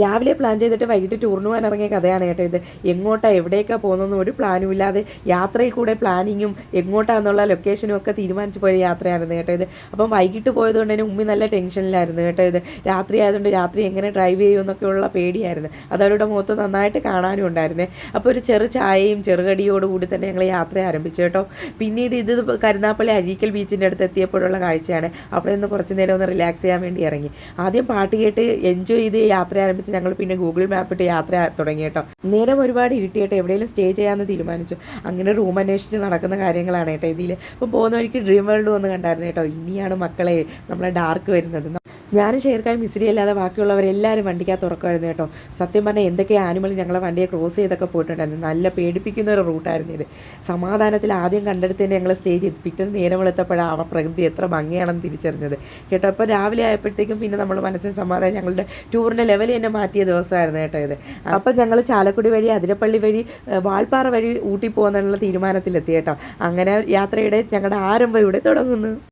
രാവിലെ പ്ലാൻ ചെയ്തിട്ട് വൈകിട്ട് ടൂറിന് പോകാൻ ഇറങ്ങിയ കഥയാണ് കേട്ടോ ഇത്. എങ്ങോട്ടാണ് എവിടേക്കാണ് പോകുന്നതെന്ന് ഒരു പ്ലാനും ഇല്ലാതെ യാത്രയിൽ കൂടെ പ്ലാനിങ്ങും എങ്ങോട്ടാണെന്നുള്ള ലൊക്കേഷനും ഒക്കെ തീരുമാനിച്ച് പോയ യാത്രയായിരുന്നു കേട്ടോ ഇത്. അപ്പം വൈകിട്ട് പോയതുകൊണ്ട് തന്നെ ഉമ്മി നല്ല ടെൻഷനിലായിരുന്നു കേട്ടോ ഇത്. രാത്രി ആയതുകൊണ്ട് രാത്രി എങ്ങനെ ഡ്രൈവ് ചെയ്യുമെന്നൊക്കെയുള്ള പേടിയായിരുന്നു. അതവരുടെ മുഖത്ത് നന്നായിട്ട് കാണാനും ഉണ്ടായിരുന്നേ. അപ്പോൾ ഒരു ചായയും ചെറുകടിയോടുകൂടി തന്നെ ഞങ്ങൾ യാത്ര ആരംഭിച്ചു കേട്ടോ. പിന്നീട് ഇത് കരുനാപ്പള്ളി അഴീക്കൽ ബീച്ചിൻ്റെ അടുത്ത് എത്തിയപ്പോഴുള്ള കാഴ്ചയാണ്. അവിടെ നിന്ന് കുറച്ച് നേരം ഒന്ന് റിലാക്സ് ചെയ്യാൻ വേണ്ടി ഇറങ്ങി. ആദ്യം പാട്ട് കേട്ട് എൻജോയ് ചെയ്ത് യാത്ര ആരംഭിച്ചു. ഞങ്ങൾ പിന്നെ ഗൂഗിൾ മാപ്പ് ഇട്ട് യാത്ര തുടങ്ങി കേട്ടോ. നേരം ഒരുപാട് ഇരുട്ടിയിട്ട് എവിടെയെങ്കിലും സ്റ്റേ ചെയ്യാമെന്ന് തീരുമാനിച്ചു. അങ്ങനെ റൂം അന്വേഷിച്ച് നടക്കുന്ന കാര്യങ്ങളാണ് കേട്ടോ ഇതിൽ. അപ്പോൾ പോകുന്ന വഴിക്ക് ഡ്രീം വേൾഡ് വന്ന് കണ്ടായിരുന്നു കേട്ടോ. ഇനിയാണ് മക്കളെ നമ്മളെ ഡാർക്ക് വരുന്നത്. ഞാനും ഷെയർക്കാരും മിസ്രി അല്ലാതെ ബാക്കിയുള്ളവരെല്ലാവരും വണ്ടിക്കകത്ത് തുറക്കുമായിരുന്നു കേട്ടോ. സത്യം പറഞ്ഞാൽ എന്തൊക്കെ ആനിമൽ ഞങ്ങളെ വണ്ടിയെ ക്രോസ് ചെയ്തൊക്കെ പോയിട്ടുണ്ടായിരുന്നു. നല്ല പേടിപ്പിക്കുന്ന ഒരു റൂട്ടായിരുന്നു ഇത്. സമാധാനത്തിൽ ആദ്യം കണ്ടെടുത്ത് തന്നെ ഞങ്ങൾ സ്റ്റേ ചെയ്തു. പിറ്റേന്ന് നേരം വെളുത്തപ്പോഴാണ് ആ പ്രകൃതി എത്ര ഭംഗിയാണെന്ന് തിരിച്ചറിഞ്ഞത് കേട്ടോ. അപ്പോൾ രാവിലെ ആയപ്പോഴത്തേക്കും പിന്നെ നമ്മൾ മനസ്സിന് സമാധാനം, ഞങ്ങളുടെ ടൂറിൻ്റെ ലെവൽ തന്നെ മാറ്റിയ ദിവസമായിരുന്നു കേട്ടോ ഇത്. അപ്പം ഞങ്ങൾ ചാലക്കുടി വഴി അതിരപ്പള്ളി വഴി വാൾപ്പാറ വഴി ഊട്ടി പോകുന്നുള്ള തീരുമാനത്തിലെത്തി കേട്ടോ. അങ്ങനെ യാത്രയുടെ ഞങ്ങളുടെ ആരംഭം ഇവിടെ തുടങ്ങുന്നു.